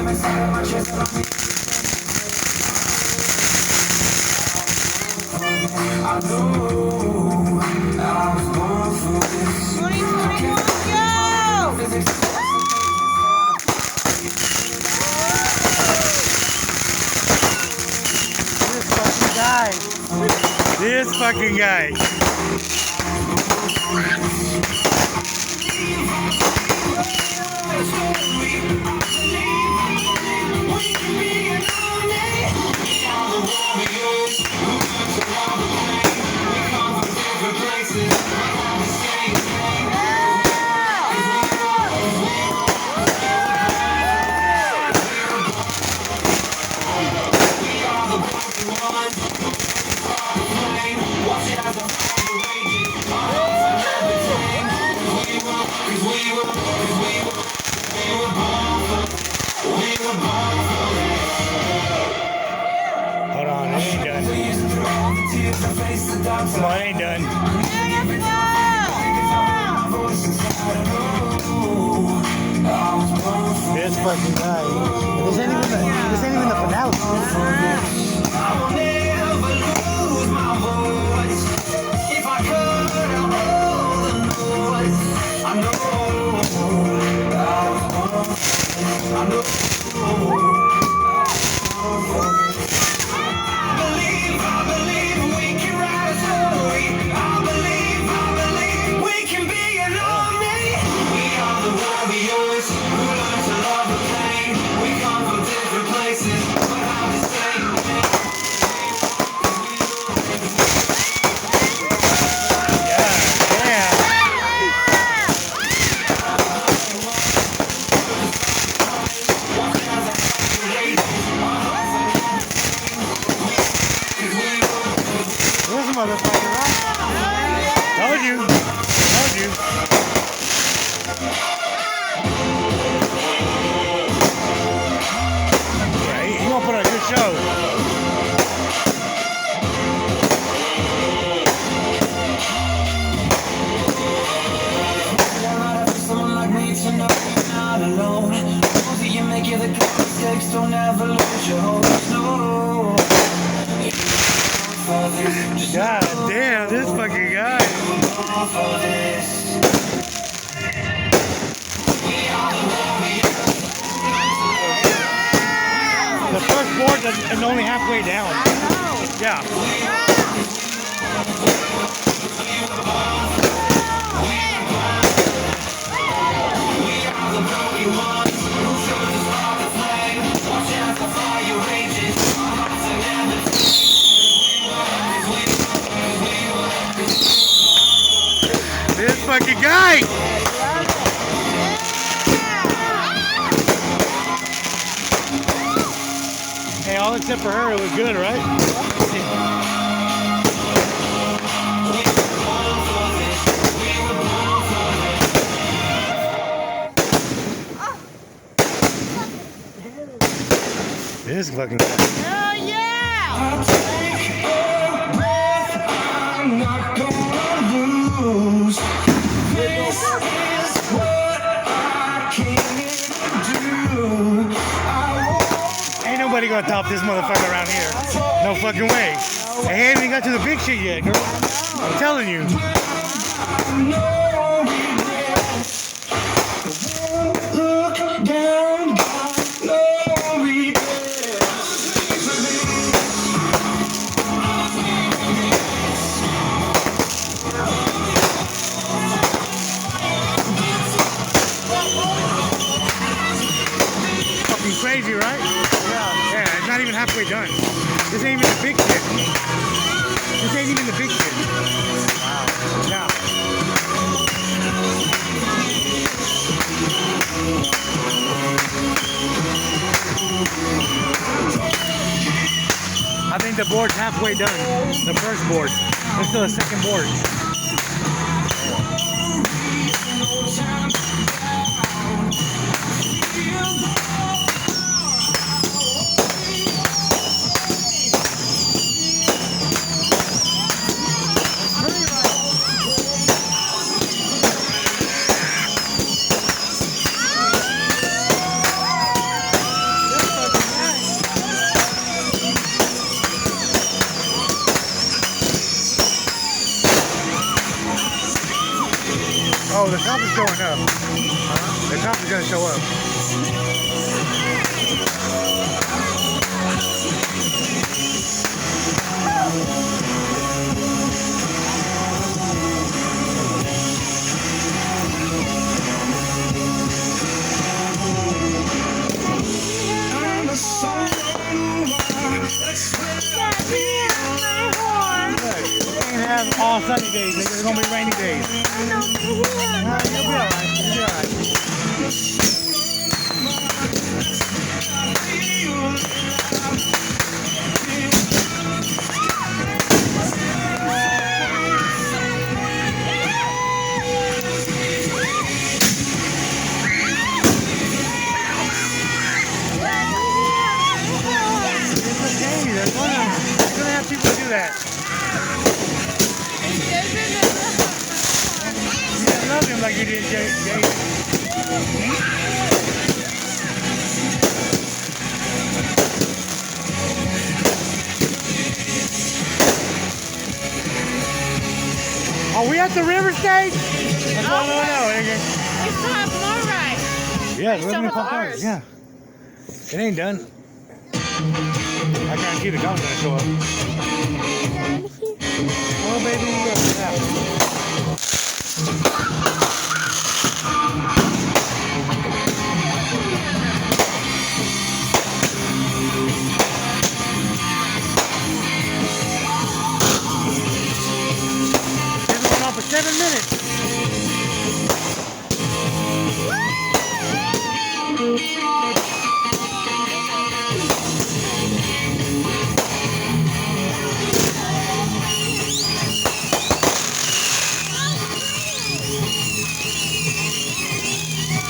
I know I was born for this. 2021, go! This fucking guy. Hold on, it ain't done. Come on, it ain't done. This fucking guy. This ain't even the finale. I will never lose my voice. If I could, I'll roll the noise. I know I was born for this. I know. I believe we can write a story. I believe we can be an army. We are the warriors who learn to love the pain. We come from different places, but have the same name. This motherfucker, right? Told you. Yeah, he gonna put on a good show. Someone like me to know you're not alone. Know that you make it the good mistakes, don't ever lose your hope. No. God damn, this fucking guy. The first board is only halfway down. Yeah. This fucking guy. Hey, all except for her, it was good, right? This fucking guy. Hell yeah! I'll take a breath, I'm not gonna lose. This is what I came to do. Ain't nobody gonna top this motherfucker around here. No fucking way. Hey, he ain't even got to the big shit yet, girl. I'm telling you. Look down, got no regrets. Fucking crazy, right? Yeah, it's not even halfway done. This ain't even the big shit. This ain't even the big shit. Wow. Yeah. I think the board's halfway done. The first board. There's still a second board. cops are showing up. The cops are gonna show up. I'm a song. Look, we can have all sunny days, nigga. There's gonna be rainy days. Nah, you'll be alright. You'll be alright. It's okay. They're gonna have people do that. You didn't love him like you did Jason. Are we at the river stage? That's all I know, nigga. We still have more rides. Yeah, still have ours. Yeah. It ain't done. I guarantee the government's gonna show up. Oh, baby, look. Yeah. It's been going on for 7 minutes.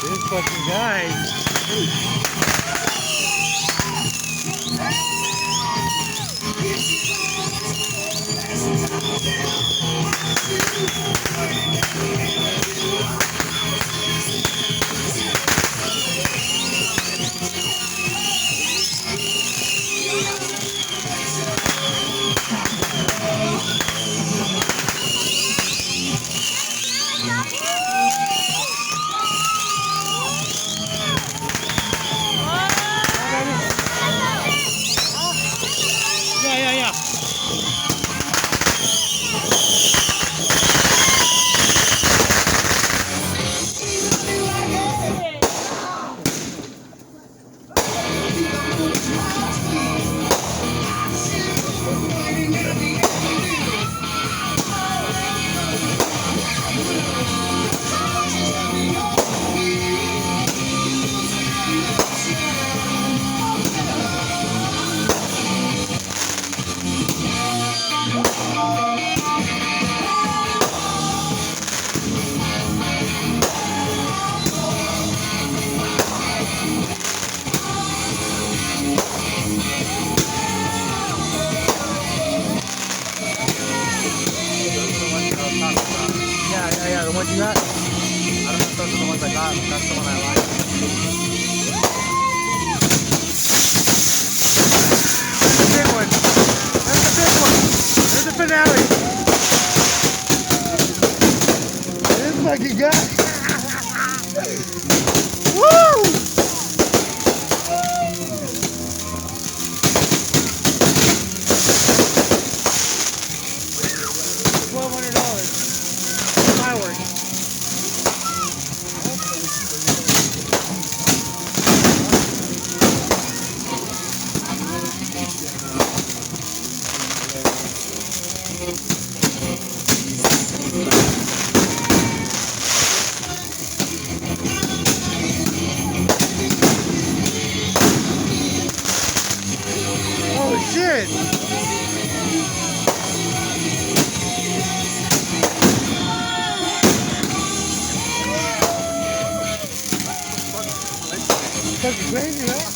This fucking guy. Yeah, yeah, yeah. Yeah, the ones you got? I don't know if those are the ones I got, but that's the one I like. That's the big one. That's the big one. There's the finale. This fucking guy. Woo! $1,200. Fireworks. Oh shit! Fucking crazy, right?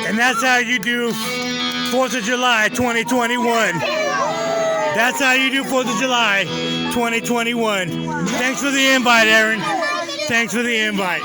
And that's how you do 4th of July 2021. That's how you do 4th of July 2021. Thanks for the invite, Aaron. Thanks for the invite.